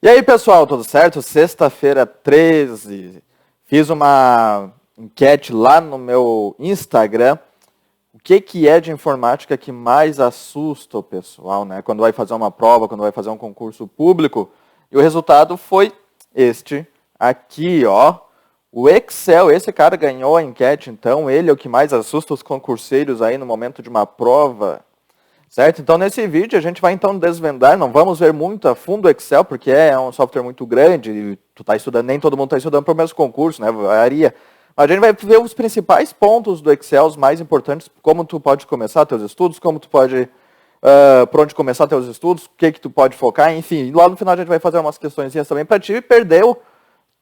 E aí, pessoal, tudo certo? Sexta-feira 13, fiz uma enquete lá no meu Instagram. O que é de informática que mais assusta o pessoal, né? Quando vai fazer uma prova, quando vai fazer um concurso público. E o resultado foi este aqui, ó. O Excel, esse cara ganhou a enquete, então ele é o que mais assusta os concurseiros aí no momento de uma prova. Certo? Então, nesse vídeo, a gente vai então desvendar, não vamos ver muito a fundo o Excel, porque é um software muito grande, e tu tá estudando, nem todo mundo está estudando para o mesmo concurso, né? Varia. Mas a gente vai ver os principais pontos do Excel, os mais importantes, como tu pode começar teus estudos, como tu pode, por onde começar teus estudos, o que tu pode focar, enfim. Lá no final a gente vai fazer umas questões também para ti e perdeu,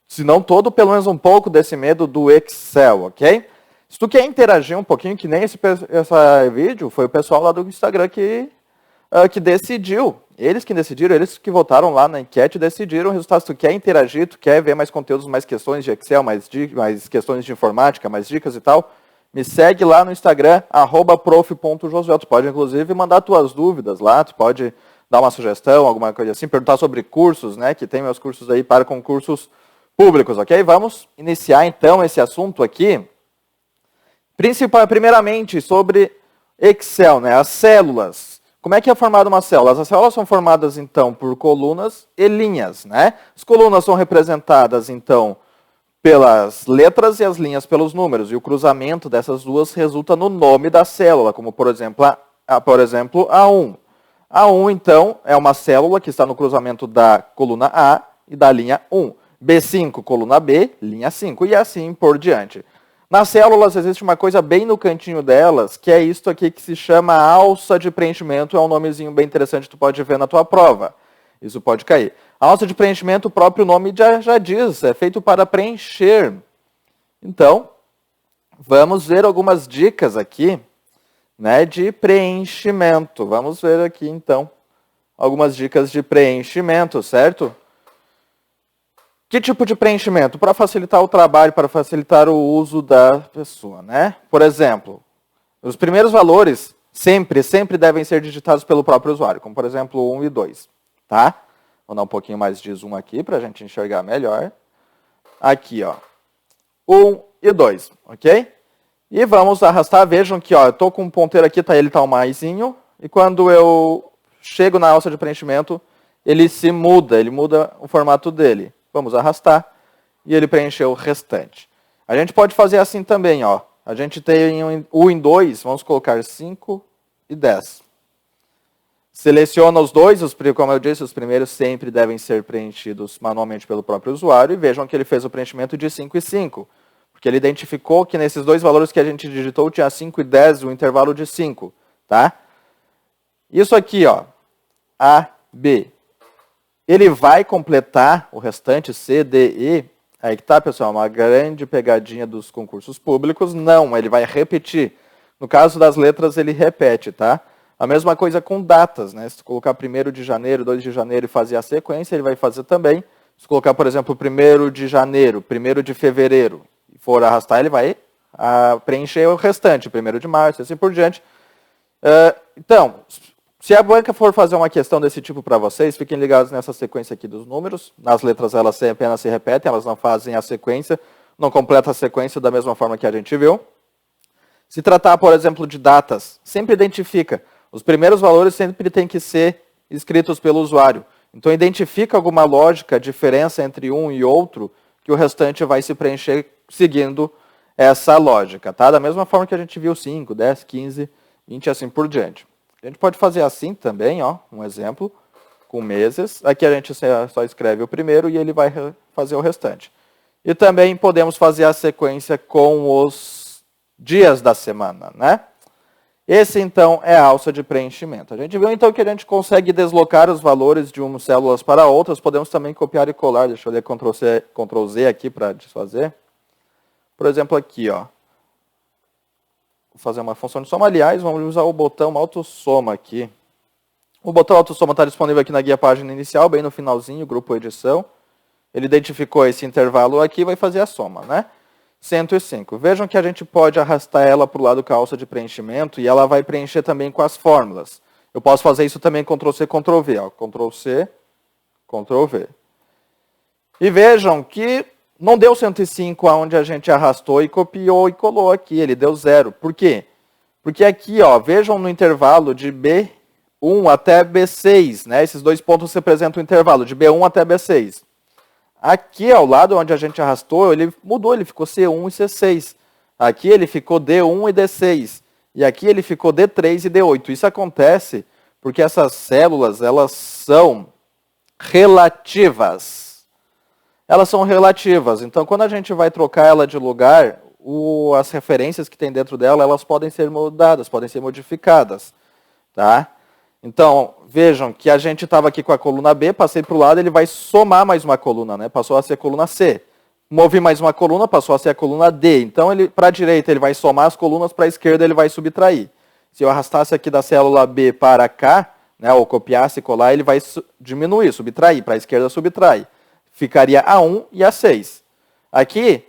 se não todo, pelo menos um pouco desse medo do Excel, ok? Se tu quer interagir um pouquinho, que nem esse vídeo, foi o pessoal lá do Instagram que decidiu. Eles que decidiram, eles que votaram lá na enquete decidiram o resultado. Se tu quer interagir, tu quer ver mais conteúdos, mais questões de Excel, mais questões de informática, mais dicas e tal, me segue lá no Instagram, @prof.josué. Tu pode, inclusive, mandar tuas dúvidas lá, tu pode dar uma sugestão, alguma coisa assim, perguntar sobre cursos, né, que tem meus cursos aí para concursos públicos, ok? Vamos iniciar, então, esse assunto aqui. Primeiramente, sobre Excel, né? As células. Como é que é formada uma célula? As células são formadas, então, por colunas e linhas, né? As colunas são representadas, então, pelas letras e as linhas pelos números. E o cruzamento dessas duas resulta no nome da célula, como, por exemplo, A1. A1, então, é uma célula que está no cruzamento da coluna A e da linha 1. B5, coluna B, linha 5, e assim por diante. Nas células existe uma coisa bem no cantinho delas, que é isto aqui que se chama alça de preenchimento, é um nomezinho bem interessante que tu pode ver na tua prova. Isso pode cair. A alça de preenchimento, o próprio nome já diz, é feito para preencher. Então, vamos ver algumas dicas aqui, né, de preenchimento. Vamos ver aqui, então, algumas dicas de preenchimento, certo? Que tipo de preenchimento? Para facilitar o trabalho, para facilitar o uso da pessoa, né? Por exemplo, os primeiros valores sempre devem ser digitados pelo próprio usuário, como por exemplo 1 e 2, tá? Vou dar um pouquinho mais de zoom aqui para a gente enxergar melhor. Aqui, ó, 1 e 2, ok? E vamos arrastar, vejam que, ó, eu estou com um ponteiro aqui, ele está um maisinho, e quando eu chego na alça de preenchimento, ele muda o formato dele. Vamos arrastar e ele preencheu o restante. A gente pode fazer assim também, ó. A gente tem o em 2, vamos colocar 5 e 10. Seleciona os dois, como eu disse, os primeiros sempre devem ser preenchidos manualmente pelo próprio usuário. E vejam que ele fez o preenchimento de 5 e 5. Porque ele identificou que nesses dois valores que a gente digitou tinha 5 e 10, o intervalo de 5. Tá? Isso aqui, ó, A, B. Ele vai completar o restante C, D, E. Aí que tá, pessoal, uma grande pegadinha dos concursos públicos. Não, ele vai repetir. No caso das letras, ele repete, tá? A mesma coisa com datas, né? Se tu colocar 1º de janeiro, 2 de janeiro e fazer a sequência, ele vai fazer também. Se colocar, por exemplo, 1º de janeiro, 1º de fevereiro, e for arrastar, ele vai preencher o restante, 1º de março, assim por diante. Então, se a banca for fazer uma questão desse tipo para vocês, fiquem ligados nessa sequência aqui dos números. Nas letras elas apenas se repetem, elas não fazem a sequência, não completam a sequência da mesma forma que a gente viu. Se tratar, por exemplo, de datas, sempre identifica. Os primeiros valores sempre têm que ser escritos pelo usuário. Então, identifica alguma lógica, diferença entre um e outro, que o restante vai se preencher seguindo essa lógica, tá? Da mesma forma que a gente viu 5, 10, 15, 20 e assim por diante. A gente pode fazer assim também, ó, um exemplo, com meses. Aqui a gente só escreve o primeiro e ele vai fazer o restante. E também podemos fazer a sequência com os dias da semana, né? Esse, então, é a alça de preenchimento. A gente viu, então, que a gente consegue deslocar os valores de umas células para outras. Podemos também copiar e colar. Deixa eu ler Ctrl+C, Ctrl+Z aqui para desfazer. Por exemplo, aqui, ó. Vou fazer uma função de soma. Aliás, vamos usar o botão autossoma aqui. O botão autossoma está disponível aqui na guia página inicial, bem no finalzinho, grupo edição. Ele identificou esse intervalo aqui e vai fazer a soma, né? 105. Vejam que a gente pode arrastar ela para o lado com a alça de preenchimento e ela vai preencher também com as fórmulas. Eu posso fazer isso também Ctrl+C, Ctrl+V. Ctrl+C, Ctrl+V. E vejam que não deu 105 aonde a gente arrastou e copiou e colou aqui, ele deu 0. Por quê? Porque aqui, ó, vejam no intervalo de B1 até B6, né? Esses dois pontos representam o intervalo de B1 até B6. Aqui, ao lado onde a gente arrastou, ele mudou, ele ficou C1 e C6. Aqui ele ficou D1 e D6. E aqui ele ficou D3 e D8. Isso acontece porque essas células, elas são relativas. Elas são relativas. Então, quando a gente vai trocar ela de lugar, as referências que tem dentro dela, elas podem ser mudadas, podem ser modificadas. Tá? Então, vejam que a gente estava aqui com a coluna B, passei para o lado, ele vai somar mais uma coluna, né? Passou a ser a coluna C. Movi mais uma coluna, passou a ser a coluna D. Então, para a direita, ele vai somar as colunas, para a esquerda, ele vai subtrair. Se eu arrastasse aqui da célula B para cá, né, ou copiasse e colar, ele vai diminuir, subtrair. Para a esquerda, subtrai. Ficaria A1 e A6. Aqui,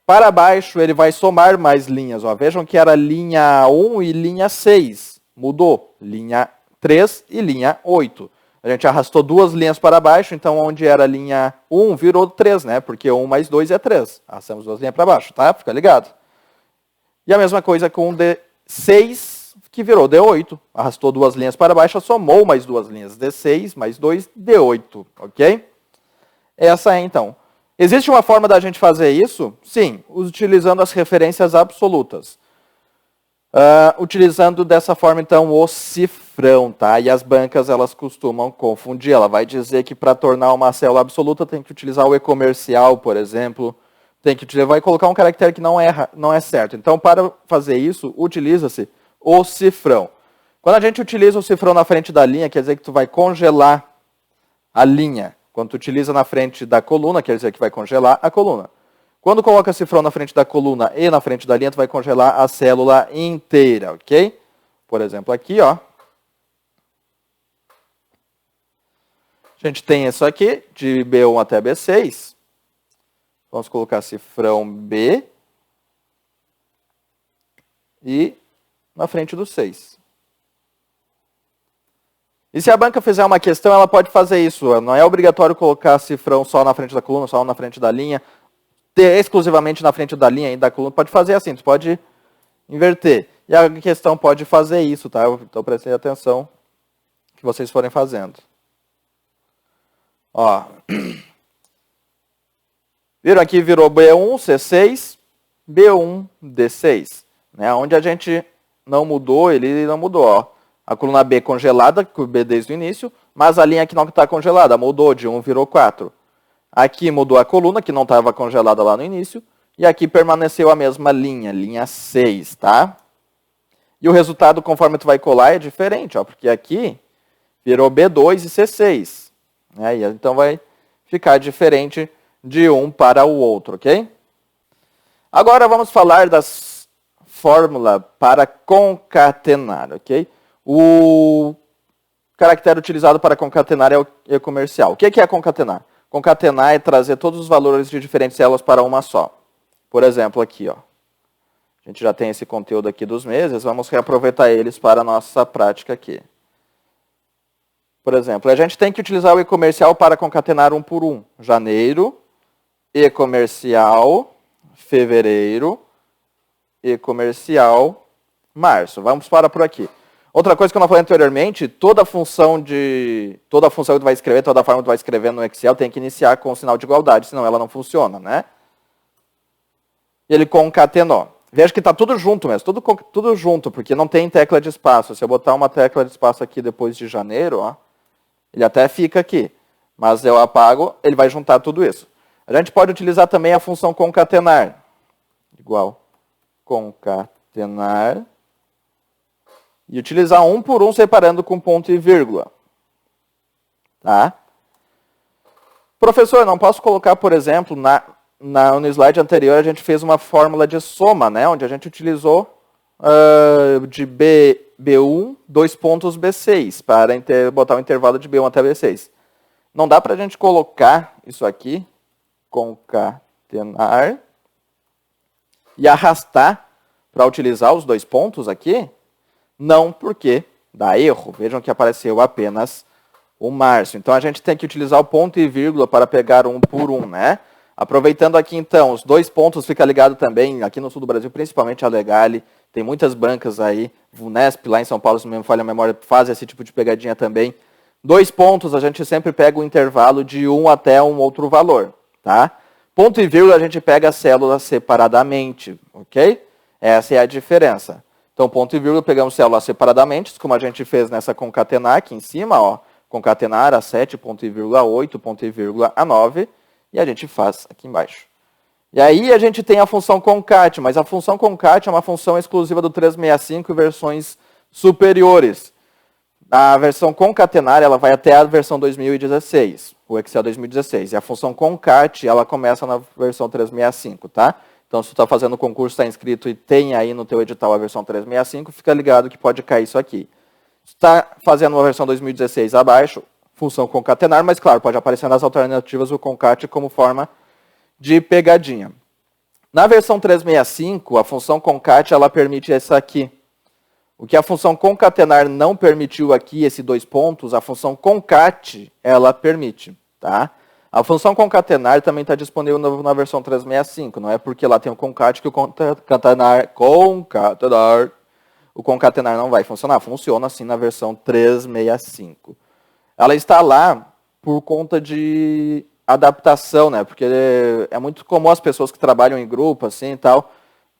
para baixo, ele vai somar mais linhas. Ó. Vejam que era linha 1 e linha 6. Mudou. Linha 3 e linha 8. A gente arrastou duas linhas para baixo, então onde era linha 1 virou 3, né? Porque 1 mais 2 é 3. Arrastamos duas linhas para baixo, tá? Fica ligado. E a mesma coisa com o D6, que virou D8. Arrastou duas linhas para baixo, somou mais duas linhas. D6 mais 2, D8, ok? Essa é, então. Existe uma forma da gente fazer isso? Sim, utilizando as referências absolutas. Utilizando dessa forma, então, o cifrão, tá? E as bancas, elas costumam confundir. Ela vai dizer que para tornar uma célula absoluta tem que utilizar o e-comercial, por exemplo. Vai colocar um caractere que não é certo. Então, para fazer isso, utiliza-se o cifrão. Quando a gente utiliza o cifrão na frente da linha, quer dizer que tu vai congelar a linha. Quando tu utiliza na frente da coluna, quer dizer que vai congelar a coluna. Quando coloca cifrão na frente da coluna e na frente da linha, tu vai congelar a célula inteira, ok? Por exemplo, aqui, ó. A gente tem isso aqui, de B1 até B6. Vamos colocar cifrão B. E na frente do 6. E se a banca fizer uma questão, ela pode fazer isso. Não é obrigatório colocar cifrão só na frente da coluna, só na frente da linha. Ter exclusivamente na frente da linha e da coluna. Pode fazer assim, tu pode inverter. E a questão pode fazer isso, tá? Então prestem atenção que vocês forem fazendo. Ó. Viram aqui, virou B1, C6, B1, D6. Né? Onde a gente não mudou, ele não mudou, ó. A coluna B congelada, com o B desde o início, mas a linha aqui não está congelada, mudou, de 1 virou 4. Aqui mudou a coluna, que não estava congelada lá no início, e aqui permaneceu a mesma linha, linha 6, tá? E o resultado, conforme tu vai colar, é diferente, ó, porque aqui virou B2 e C6. Né? E então vai ficar diferente de um para o outro, ok? Agora vamos falar das fórmulas para concatenar, ok? O caractere utilizado para concatenar é o e-comercial. O que é concatenar? Concatenar é trazer todos os valores de diferentes células para uma só. Por exemplo, aqui, ó. A gente já tem esse conteúdo aqui dos meses, vamos reaproveitar eles para a nossa prática aqui. Por exemplo, a gente tem que utilizar o e-comercial para concatenar um por um. Janeiro, e-comercial, fevereiro, e-comercial, março. Vamos parar por aqui. Outra coisa que eu não falei anteriormente, toda função que tu vai escrever, toda forma que tu vai escrever no Excel tem que iniciar com o sinal de igualdade, senão ela não funciona, né? Ele concatenou. Veja que está tudo junto mesmo, tudo junto, porque não tem tecla de espaço. Se eu botar uma tecla de espaço aqui depois de janeiro, ó, ele até fica aqui. Mas eu apago, ele vai juntar tudo isso. A gente pode utilizar também a função concatenar. Igual concatenar. E utilizar um por um separando com ponto e vírgula. Tá? Professor, não posso colocar, por exemplo, no slide anterior a gente fez uma fórmula de soma, né? Onde a gente utilizou de B1, 2 pontos B6, para botar o intervalo de B1 até B6. Não dá para a gente colocar isso aqui, concatenar, e arrastar para utilizar os 2 pontos aqui? Não, porque dá erro. Vejam que apareceu apenas o março. Então, a gente tem que utilizar o ponto e vírgula para pegar um por um, né? Aproveitando aqui, então, os 2 pontos fica ligado também, aqui no sul do Brasil, principalmente a Legale, tem muitas bancas aí, Vunesp, lá em São Paulo, se não me falha a memória, faz esse tipo de pegadinha também. 2 pontos, a gente sempre pega o intervalo de 1 até um outro valor, tá? Ponto e vírgula, a gente pega as células separadamente, ok? Essa é a diferença. Então, ponto e vírgula, pegamos células separadamente, como a gente fez nessa concatenar aqui em cima, ó. Concatenar a 7, ponto e vírgula 8, ponto e vírgula a 9, e a gente faz aqui embaixo. E aí a gente tem a função concat, mas a função concat é uma função exclusiva do 365 e versões superiores. A versão concatenar, ela vai até a versão 2016, o Excel 2016. E a função concat, ela começa na versão 365, tá? Então, se tu está fazendo o concurso, está inscrito e tem aí no teu edital a versão 365, fica ligado que pode cair isso aqui. Se está fazendo uma versão 2016 abaixo, função concatenar, mas claro, pode aparecer nas alternativas o concat como forma de pegadinha. Na versão 365, a função concat, ela permite essa aqui. O que a função concatenar não permitiu aqui, esses 2 pontos, a função concat, ela permite, tá? A função concatenar também está disponível na versão 365, não é porque lá tem o concat que o concatenar não vai funcionar. Funciona sim na versão 365. Ela está lá por conta de adaptação, né? Porque é muito comum as pessoas que trabalham em grupo, assim e tal,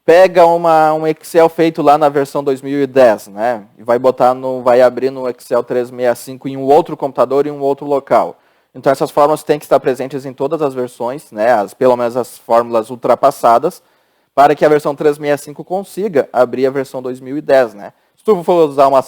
pega um Excel feito lá na versão 2010, né? E vai abrir no Excel 365 em um outro computador e em um outro local. Então essas fórmulas têm que estar presentes em todas as versões, né? Pelo menos as fórmulas ultrapassadas, para que a versão 365 consiga abrir a versão 2010, né? Se tu for usar uma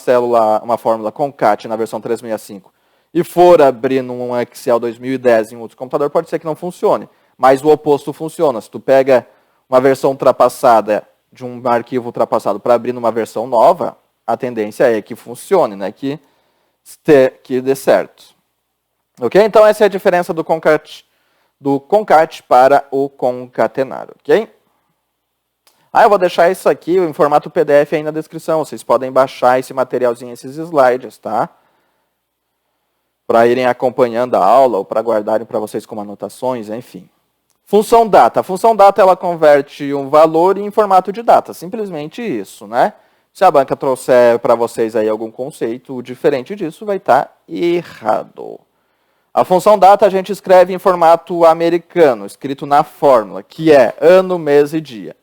fórmula concat na versão 365 e for abrir num Excel 2010 em outro computador, pode ser que não funcione. Mas o oposto funciona. Se tu pega uma versão ultrapassada de um arquivo ultrapassado para abrir numa versão nova, a tendência é que funcione, né? Que dê certo. Ok? Então essa é a diferença do concat para o concatenar, ok? Eu vou deixar isso aqui em formato PDF aí na descrição. Vocês podem baixar esse materialzinho, esses slides, tá? Para irem acompanhando a aula ou para guardarem para vocês como anotações, enfim. Função data. A função data, ela converte um valor em formato de data. Simplesmente isso, né? Se a banca trouxer para vocês aí algum conceito diferente disso, vai estar errado. A função data a gente escreve em formato americano, escrito na fórmula, que é ano, mês e dia.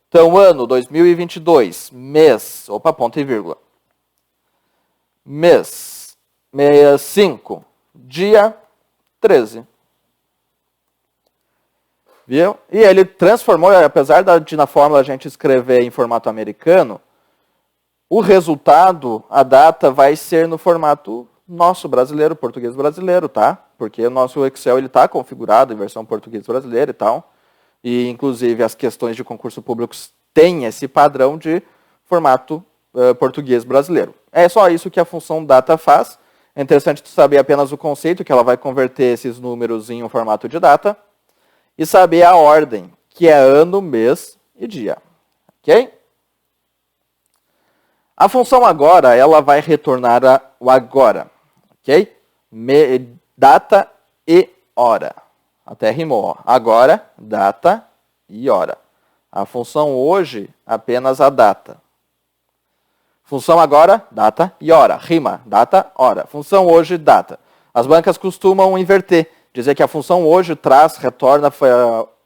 Então, ano 2022, mês, ponto e vírgula. Mês 65, dia 13. Viu? E ele transformou, apesar de na fórmula a gente escrever em formato americano, o resultado, a data, vai ser no formato nosso brasileiro, português brasileiro, tá? Porque o nosso Excel está configurado em versão português brasileiro e tal. E, inclusive, as questões de concurso público têm esse padrão de formato português brasileiro. É só isso que a função data faz. É interessante saber apenas o conceito, que ela vai converter esses números em um formato de data. E saber a ordem, que é ano, mês e dia. Ok? A função agora, ela vai retornar o agora. Ok? Data e hora. Até rimou. Ó. Agora, data e hora. A função hoje, apenas a data. Função agora, data e hora. Rima, data, hora. Função hoje, data. As bancas costumam inverter. Dizer que a função hoje retorna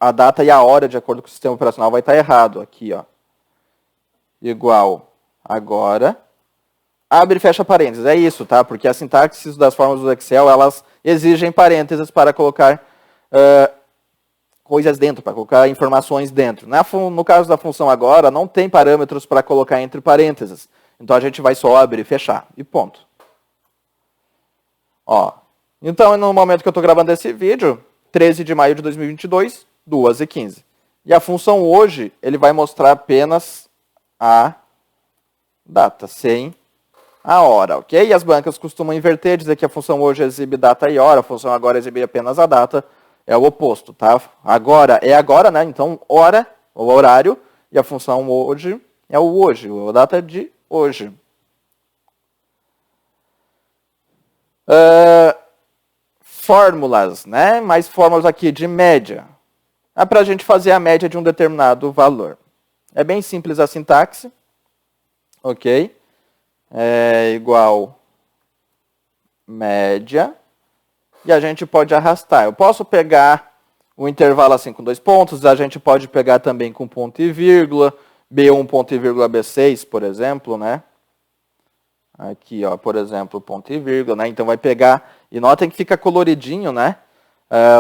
a data e a hora de acordo com o sistema operacional vai estar errado. Aqui, ó. Igual agora. Abre e fecha parênteses. É isso, tá? Porque as sintaxes das fórmulas do Excel, elas exigem parênteses para colocar coisas dentro, para colocar informações dentro. No caso da função agora, não tem parâmetros para colocar entre parênteses. Então a gente vai só abrir e fechar. E ponto. Ó. Então, no momento que eu estou gravando esse vídeo, 13 de maio de 2022, 2h15. E a função hoje, ele vai mostrar apenas a data, sem a hora, ok? E as bancas costumam inverter, dizer que a função hoje exibe data e hora, a função agora exibe apenas a data, é o oposto, tá? Agora é agora, né? Então, hora, o horário, e a função hoje é o hoje, a data de hoje. fórmulas, né? Mais fórmulas aqui de média. É para a gente fazer a média de um determinado valor. É bem simples a sintaxe. Ok? É igual média. E a gente pode arrastar. Eu posso pegar o intervalo assim com 2 pontos. A gente pode pegar também com ponto e vírgula. B1, ponto e vírgula, B6, por exemplo, né? Aqui, ó, por exemplo, ponto e vírgula, né? Então vai pegar, e notem que fica coloridinho, né?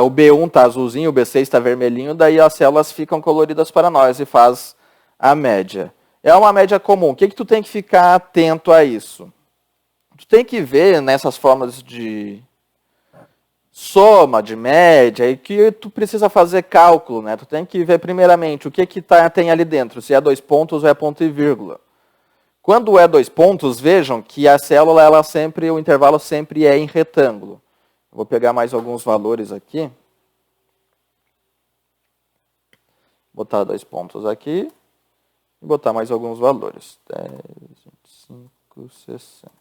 O B1 tá azulzinho, o B6 tá vermelhinho, daí as células ficam coloridas para nós e faz a média. É uma média comum. O que tu tem que ficar atento a isso? Tu tem que ver nessas formas de soma, de média, e que tu precisa fazer cálculo, né? Tu tem que ver primeiramente o que tem ali dentro, se é 2 pontos ou é ponto e vírgula. Quando é 2 pontos, vejam que a célula, o intervalo sempre é em retângulo. Vou pegar mais alguns valores aqui. Botar 2 pontos aqui. E botar mais alguns valores. 10, 25, 60.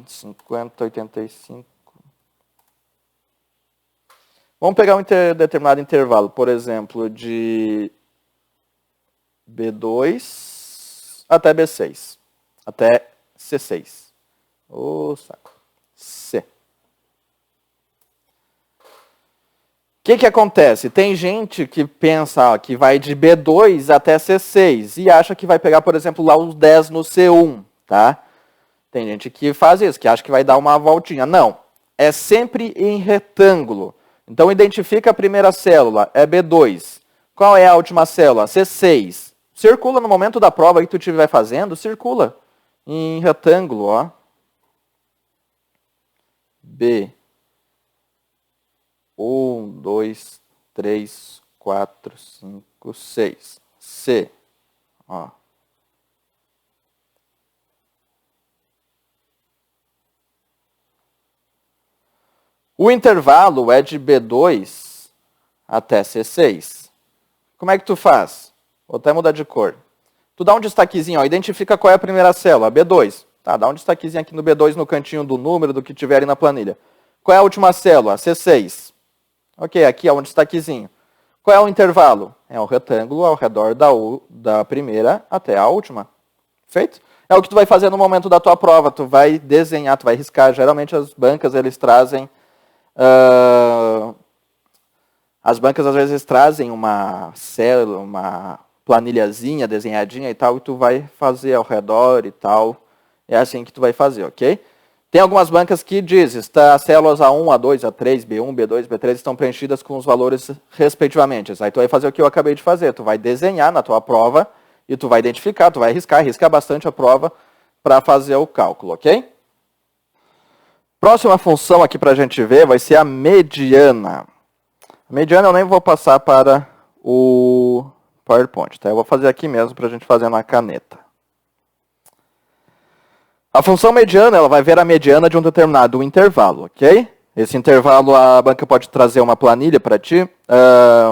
50, 85. Vamos pegar um determinado intervalo, por exemplo, de B2 até B6. Até C6. Ô, saco. C. O que acontece? Tem gente que pensa que vai de B2 até C6 e acha que vai pegar, por exemplo, lá os 10 no C1, tá? Tem gente que faz isso, que acha que vai dar uma voltinha. Não, é sempre em retângulo. Então, identifica a primeira célula, é B2. Qual é a última célula? C6. Circula no momento da prova que tu estiver fazendo, circula em retângulo, ó. B. 1, 2, 3, 4, 5, 6. C. Ó. O intervalo é de B2 até C6. Como é que tu faz? Vou até mudar de cor. Tu dá um destaquezinho, ó, identifica qual é a primeira célula, B2. Tá, dá um destaquezinho aqui no B2 no cantinho do número, do que tiver aí na planilha. Qual é a última célula? C6. Ok, aqui é um destaquezinho. Qual é o intervalo? É o retângulo ao redor da primeira até a última. Feito? É o que tu vai fazer no momento da tua prova. Tu vai desenhar, tu vai riscar. Geralmente as bancas, eles trazem... as bancas, às vezes, trazem uma célula, uma planilhazinha desenhadinha e tal, e tu vai fazer ao redor e tal. É assim que tu vai fazer, ok? Tem algumas bancas que dizem, as células A1, A2, A3, B1, B2, B3 estão preenchidas com os valores respectivamente. Aí tu vai fazer o que eu acabei de fazer. Tu vai desenhar na tua prova e tu vai identificar, tu vai riscar bastante a prova para fazer o cálculo, ok? Próxima função aqui para a gente ver vai ser a mediana. A mediana eu nem vou passar para o PowerPoint, tá? Eu vou fazer aqui mesmo para a gente fazer na caneta. A função mediana, ela vai ver a mediana de um determinado intervalo, ok? Esse intervalo, a banca pode trazer uma planilha para ti,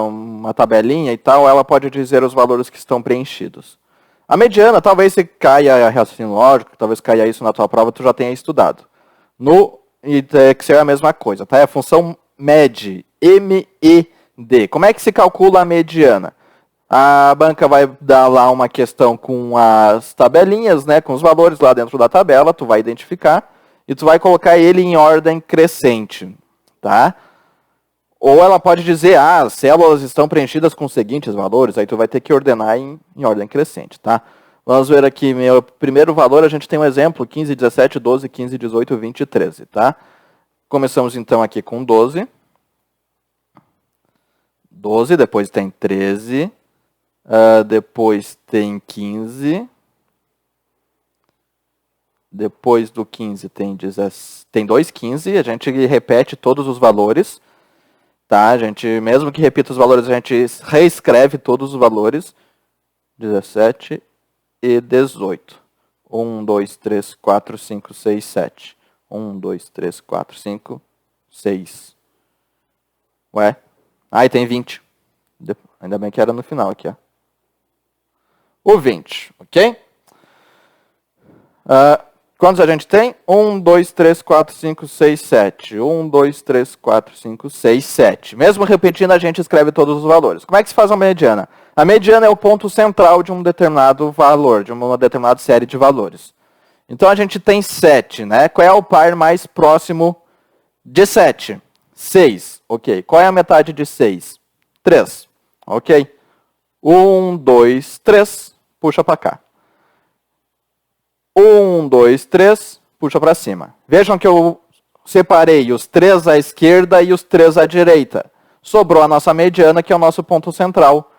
uma tabelinha e tal, ela pode dizer os valores que estão preenchidos. A mediana, talvez se caia raciocínio lógico, talvez caia isso na tua prova, tu já tenha estudado. No Excel é a mesma coisa, tá? É a função MED, M-E-D. Como é que se calcula a mediana? A banca vai dar lá uma questão com as tabelinhas, né, com os valores lá dentro da tabela, tu vai identificar e tu vai colocar ele em ordem crescente, tá? Ou ela pode dizer, as células estão preenchidas com os seguintes valores, aí tu vai ter que ordenar em ordem crescente, tá? Vamos ver aqui, meu primeiro valor, a gente tem um exemplo, 15, 17, 12, 15, 18, 20 e 13, tá? Começamos então aqui com 12. 12, depois tem 13... depois tem 15. Depois do 15 tem 2 15. A gente repete todos os valores. Tá? A gente, mesmo que repita os valores, a gente reescreve todos os valores. 17 e 18. 1, 2, 3, 4, 5, 6, 7. 1, 2, 3, 4, 5, 6. Ué? Aí tem 20. Ainda bem que era no final aqui, ó. O 20, ok? Quantos a gente tem? 1, 2, 3, 4, 5, 6, 7. 1, 2, 3, 4, 5, 6, 7. Mesmo repetindo, a gente escreve todos os valores. Como é que se faz a mediana? A mediana é o ponto central de um determinado valor, de uma determinada série de valores. Então, a gente tem 7, né? Qual é o par mais próximo de 7? 6. Ok. Qual é a metade de 6? 3. Ok. 1, 2, 3. Puxa para cá. 1, 2, 3, puxa para cima. Vejam que eu separei os 3 à esquerda e os 3 à direita. Sobrou a nossa mediana, que é o nosso ponto central,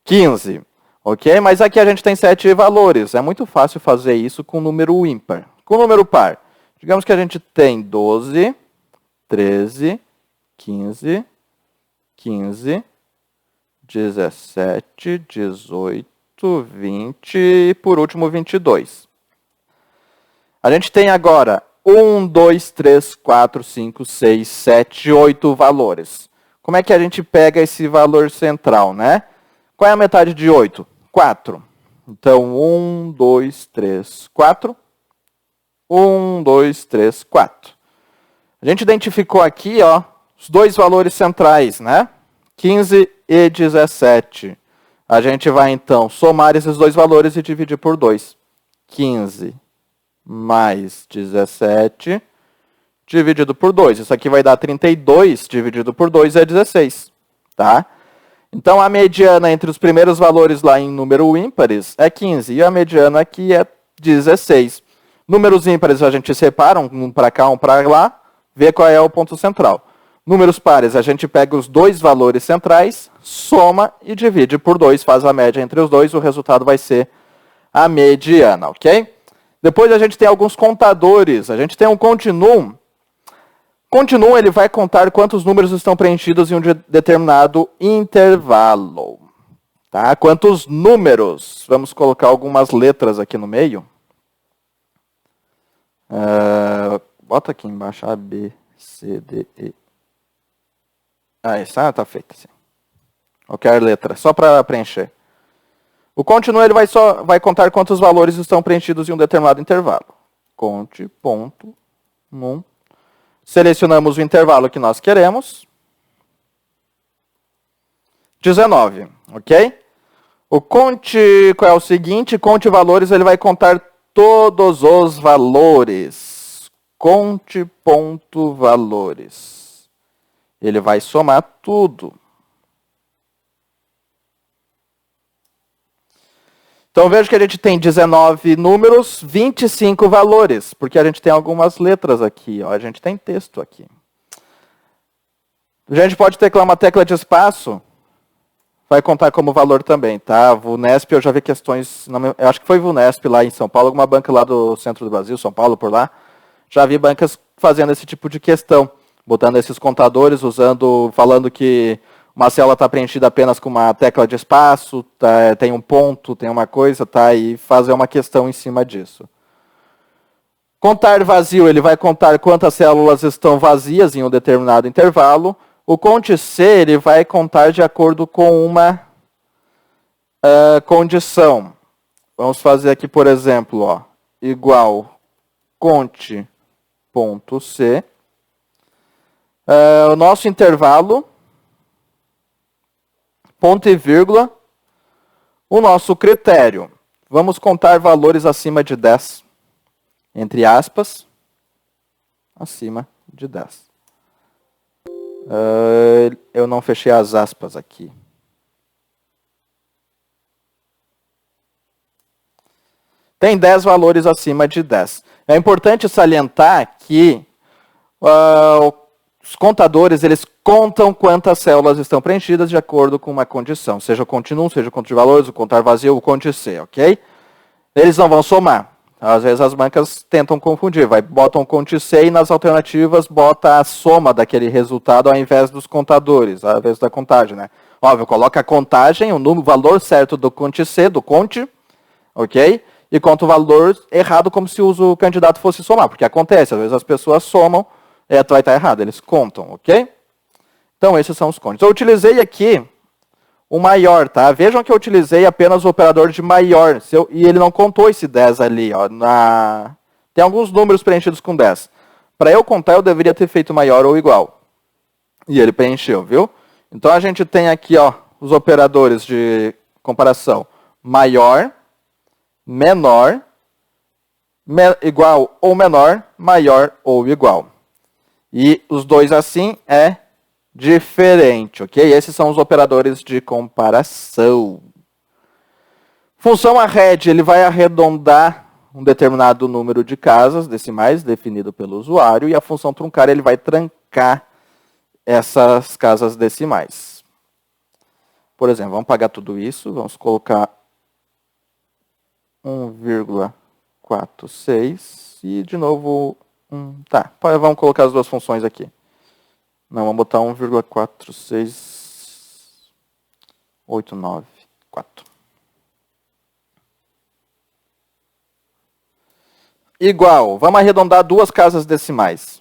15. Ok? Mas aqui a gente tem 7 valores. É muito fácil fazer isso com número ímpar. Com número par, digamos que a gente tem 12, 13, 15, 15, 17, 18, 20 e, por último, 22. A gente tem agora 1, 2, 3, 4, 5, 6, 7, 8 valores. Como é que a gente pega esse valor central, né? Qual é a metade de 8? 4. Então, 1, 2, 3, 4. 1, 2, 3, 4. A gente identificou aqui, ó, os dois valores centrais, né? 15 e 17. A gente vai, então, somar esses dois valores e dividir por 2. 15 mais 17 dividido por 2. Isso aqui vai dar 32 dividido por 2 é 16. Tá? Então, a mediana entre os primeiros valores lá em número ímpares é 15. E a mediana aqui é 16. Números ímpares a gente separa, um para cá, um para lá, vê qual é o ponto central. Números pares, a gente pega os dois valores centrais, soma e divide por 2, faz a média entre os dois, o resultado vai ser a mediana, ok? Depois a gente tem alguns contadores, a gente tem um continuum. Continuum, ele vai contar quantos números estão preenchidos em um determinado intervalo. Tá? Quantos números? Vamos colocar algumas letras aqui no meio. Bota aqui embaixo, A, B, C, D, E. Isso está feito assim. Qualquer letra, só para preencher. O continuum ele vai contar quantos valores estão preenchidos em um determinado intervalo. Conte, ponto, num. Selecionamos o intervalo que nós queremos. 19, ok? O conte, qual é o seguinte? Conte valores, ele vai contar todos os valores. Conte, ponto, valores. Ele vai somar tudo. Então, veja que a gente tem 19 números, 25 valores, porque a gente tem algumas letras aqui, ó, a gente tem texto aqui. A gente pode teclar uma tecla de espaço, vai contar como valor também, tá? VUNESP, eu já vi questões, eu acho que foi VUNESP lá em São Paulo, alguma banca lá do centro do Brasil, São Paulo, por lá, já vi bancas fazendo esse tipo de questão, botando esses contadores, falando que uma célula está preenchida apenas com uma tecla de espaço, tá, tem um ponto, tem uma coisa, tá, e fazer uma questão em cima disso. Contar vazio, ele vai contar quantas células estão vazias em um determinado intervalo. O conte C, ele vai contar de acordo com uma condição. Vamos fazer aqui, por exemplo, ó, igual conte.C. O nosso intervalo, ponto e vírgula, o nosso critério. Vamos contar valores acima de 10. Entre aspas, acima de 10. Eu não fechei as aspas aqui. Tem 10 valores acima de 10. É importante salientar que os contadores, eles contam quantas células estão preenchidas de acordo com uma condição. Seja o continuum, seja o conto de valores, o contar vazio, o conte C, ok? Eles não vão somar. Às vezes as bancas tentam confundir. Botam o conte C e nas alternativas bota a soma daquele resultado ao invés dos contadores, ao invés da contagem, né? Óbvio, coloca a contagem, o valor certo do conte C, do conte, ok? E conta o valor errado como se o candidato fosse somar, porque acontece, às vezes as pessoas somam, vai estar errado, eles contam, ok? Então, esses são os contes. Eu utilizei aqui o maior, tá? Vejam que eu utilizei apenas o operador de maior, e ele não contou esse 10 ali, ó, Tem alguns números preenchidos com 10. Para eu contar, eu deveria ter feito maior ou igual. E ele preencheu, viu? Então a gente tem aqui ó, os operadores de comparação. Maior, menor, igual ou menor, maior ou igual. E os dois assim é diferente, ok? Esses são os operadores de comparação. Função arred, ele vai arredondar um determinado número de casas decimais definido pelo usuário, e a função truncar, ele vai trancar essas casas decimais. Por exemplo, vamos apagar tudo isso, vamos colocar 1,46 e de novo, tá, vamos colocar as duas funções aqui. Não, vamos botar 1,46894. Igual, vamos arredondar duas casas decimais.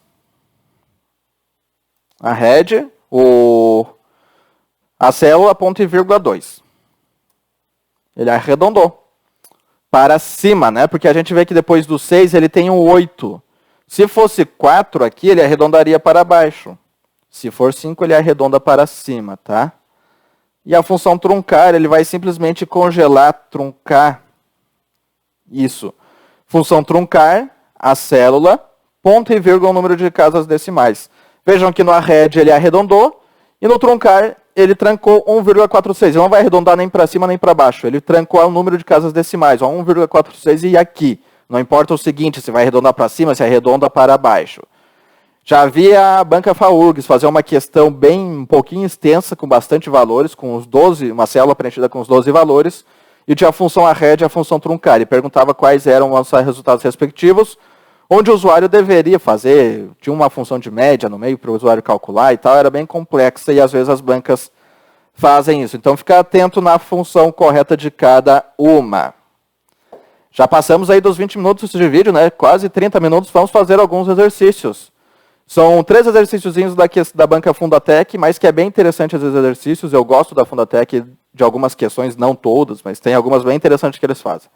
Arred, a célula ponto e vírgula 2. Ele arredondou para cima, né? Porque a gente vê que depois do 6 ele tem um 8. Se fosse 4 aqui, ele arredondaria para baixo. Se for 5, ele arredonda para cima, tá? E a função truncar, ele vai simplesmente congelar, truncar isso. Função truncar, a célula, ponto e vírgula, o número de casas decimais. Vejam que no arred ele arredondou, e no truncar ele trancou 1,46. Ele não vai arredondar nem para cima nem para baixo. Ele trancou o número de casas decimais, 1,46 e aqui. Não importa o seguinte, se vai arredondar para cima, se arredonda para baixo. Já vi a banca FAURGS fazer uma questão um pouquinho extensa, com bastante valores, com os 12, uma célula preenchida com os 12 valores, e tinha a função arred e a função truncar. Ele perguntava quais eram os resultados respectivos, onde o usuário deveria fazer, tinha uma função de média no meio para o usuário calcular e tal, era bem complexa e às vezes as bancas fazem isso. Então fica atento na função correta de cada uma. Já passamos aí dos 20 minutos de vídeo, né? Quase 30 minutos, vamos fazer alguns exercícios. São 3 exercíciozinhos da banca Fundatec, mas que é bem interessante esses exercícios. Eu gosto da Fundatec de algumas questões, não todas, mas tem algumas bem interessantes que eles fazem.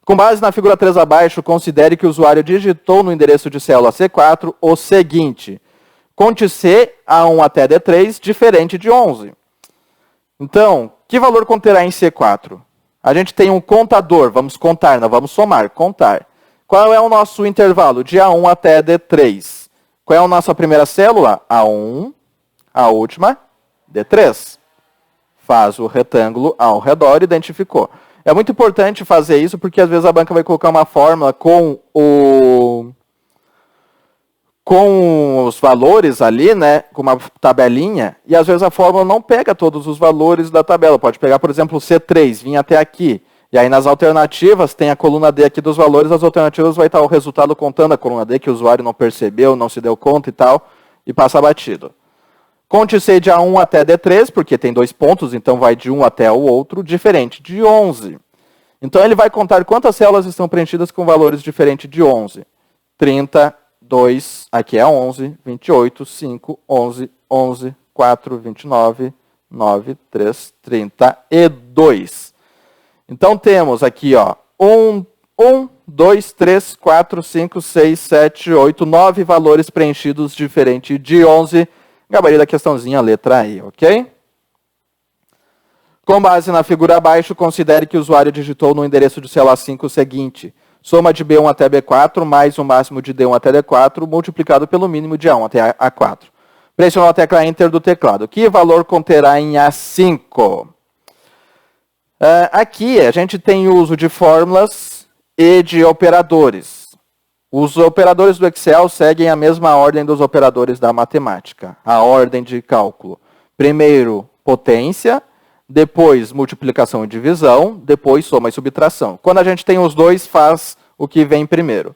Com base na figura 3 abaixo, considere que o usuário digitou no endereço de célula C4 o seguinte. Conte C A1 até D3 diferente de 11. Então, que valor conterá em C4? A gente tem um contador, vamos contar, não vamos somar, contar. Qual é o nosso intervalo de A1 até D3? Qual é a nossa primeira célula? A1, a última, D3. Faz o retângulo ao redor e identificou. É muito importante fazer isso, porque às vezes a banca vai colocar uma fórmula com os valores ali, né, com uma tabelinha, e às vezes a fórmula não pega todos os valores da tabela. Pode pegar, por exemplo, o C3, vir até aqui. E aí nas alternativas, tem a coluna D aqui dos valores, as alternativas vai estar o resultado contando a coluna D, que o usuário não percebeu, não se deu conta e tal, e passa batido. Conte C de A1 até D3, porque tem 2 pontos, então vai de um até o outro, diferente de 11. Então ele vai contar quantas células estão preenchidas com valores diferentes de 11. 30, 2, aqui é 11, 28, 5, 11, 11, 4, 29, 9, 3, 32. Então temos aqui, ó, 1, 2, 3, 4, 5, 6, 7, 8, 9 valores preenchidos diferente de 11. Gabarito da questãozinha, letra E, ok? Com base na figura abaixo, considere que o usuário digitou no endereço de célula 5 o seguinte. Soma de B1 até B4 mais o máximo de D1 até D4 multiplicado pelo mínimo de A1 até A4. Pressionou a tecla Enter do teclado. Que valor conterá em A5? Aqui a gente tem uso de fórmulas e de operadores. Os operadores do Excel seguem a mesma ordem dos operadores da matemática, a ordem de cálculo. Primeiro, potência, depois multiplicação e divisão, depois soma e subtração. Quando a gente tem os dois, faz o que vem primeiro.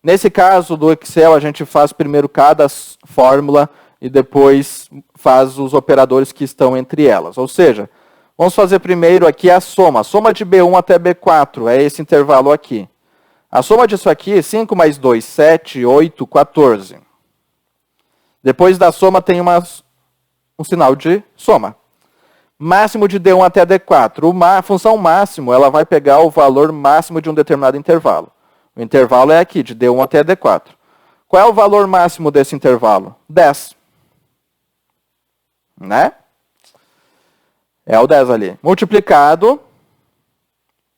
Nesse caso do Excel, a gente faz primeiro cada fórmula e depois faz os operadores que estão entre elas. Ou seja, vamos fazer primeiro aqui a soma. A soma de B1 até B4 é esse intervalo aqui. A soma disso aqui, 5 mais 2, 7, 8, 14. Depois da soma tem um sinal de soma. Máximo de D1 até D4. A função máximo ela vai pegar o valor máximo de um determinado intervalo. O intervalo é aqui, de D1 até D4. Qual é o valor máximo desse intervalo? 10. Né? É o 10 ali. Multiplicado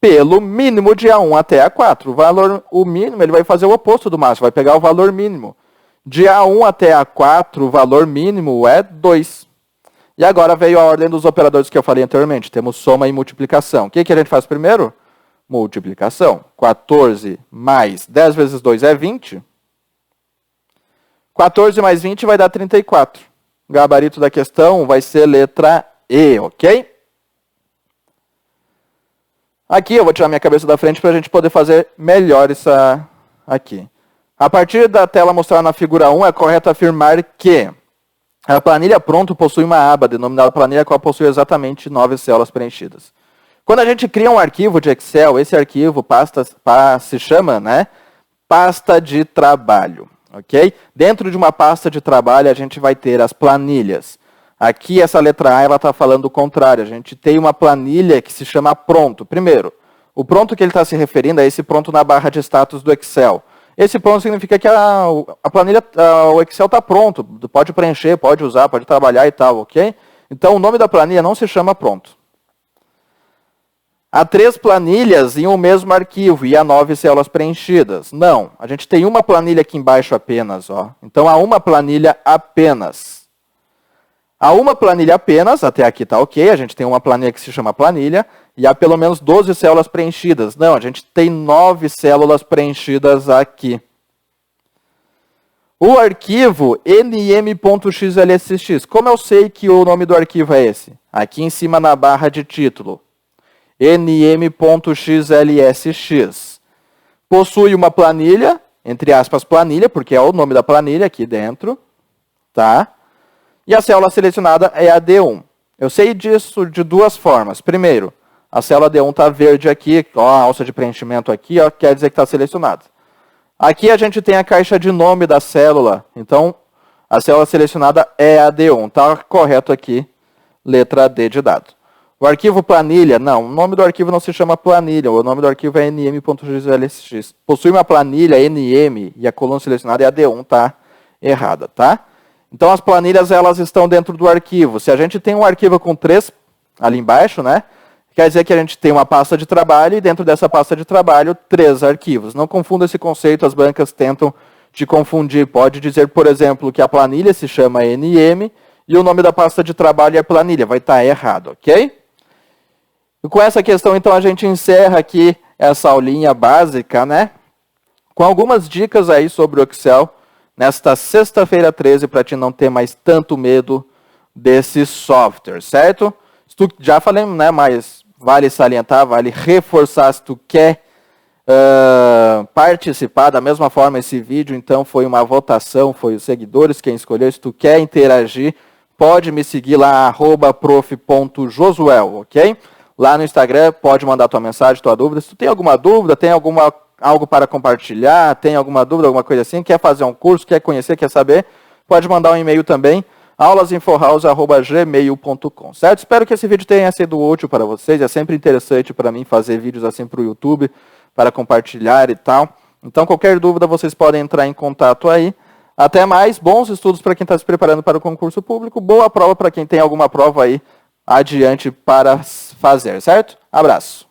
pelo mínimo de A1 até A4. O mínimo, ele vai fazer o oposto do máximo, vai pegar o valor mínimo. De A1 até A4, o valor mínimo é 2. E agora veio a ordem dos operadores que eu falei anteriormente. Temos soma e multiplicação. O que a gente faz primeiro? Multiplicação. 14 mais 10 vezes 2 é 20. 14 mais 20 vai dar 34. O gabarito da questão vai ser letra E, ok? Aqui eu vou tirar minha cabeça da frente para a gente poder fazer melhor isso aqui. A partir da tela mostrada na figura 1, é correto afirmar que a planilha pronto possui uma aba denominada planilha, a qual possui exatamente 9 células preenchidas. Quando a gente cria um arquivo de Excel, esse arquivo se chama, né, pasta de trabalho. Okay? Dentro de uma pasta de trabalho, a gente vai ter as planilhas. Aqui, essa letra A, ela está falando o contrário. A gente tem uma planilha que se chama pronto. Primeiro, o pronto que ele está se referindo é esse pronto na barra de status do Excel. Esse pronto significa que a planilha, o Excel está pronto. Pode preencher, pode usar, pode trabalhar e tal, ok? Então, o nome da planilha não se chama pronto. Há 3 planilhas em um mesmo arquivo e há 9 células preenchidas. Não, a gente tem uma planilha aqui embaixo apenas. Ó. Então, há uma planilha apenas. Há uma planilha apenas, até aqui está ok. A gente tem uma planilha que se chama planilha e há pelo menos 12 células preenchidas. Não, a gente tem 9 células preenchidas aqui. O arquivo nm.xlsx. Como eu sei que o nome do arquivo é esse? Aqui em cima na barra de título. nm.xlsx. Possui uma planilha, entre aspas planilha, porque é o nome da planilha aqui dentro, tá? E a célula selecionada é a D1. Eu sei disso de 2 formas. Primeiro, a célula D1 está verde aqui, ó, a alça de preenchimento aqui, ó, quer dizer que está selecionada. Aqui a gente tem a caixa de nome da célula, então a célula selecionada é a D1. Está correto aqui, letra D de dado. O arquivo planilha, não, o nome do arquivo não se chama planilha, o nome do arquivo é nm.xlsx. Possui uma planilha nm e a coluna selecionada é a D1, tá errada, tá? Então as planilhas elas estão dentro do arquivo. Se a gente tem um arquivo com 3 ali embaixo, né? Quer dizer que a gente tem uma pasta de trabalho e dentro dessa pasta de trabalho 3 arquivos. Não confunda esse conceito, as bancas tentam te confundir. Pode dizer, por exemplo, que a planilha se chama nm e o nome da pasta de trabalho é planilha. Vai estar errado, ok? E com essa questão, então, a gente encerra aqui essa aulinha básica, né? Com algumas dicas aí sobre o Excel, nesta sexta-feira 13, para te não ter mais tanto medo desse software, certo? Já falei, né? Mas vale salientar, vale reforçar se tu quer participar. Da mesma forma, esse vídeo, então, foi uma votação, foi os seguidores quem escolheu. Se tu quer interagir, pode me seguir lá, @prof.josuel, ok? Lá no Instagram, pode mandar tua mensagem, tua dúvida. Se tu tem alguma dúvida, tem algo para compartilhar, tem alguma dúvida, alguma coisa assim, quer fazer um curso, quer conhecer, quer saber, pode mandar um e-mail também, aulasinfohouse@gmail.com, certo? Espero que esse vídeo tenha sido útil para vocês. É sempre interessante para mim fazer vídeos assim para o YouTube, para compartilhar e tal. Então, qualquer dúvida, vocês podem entrar em contato aí. Até mais, bons estudos para quem está se preparando para o concurso público, boa prova para quem tem alguma prova aí adiante para fazer, certo? Abraço.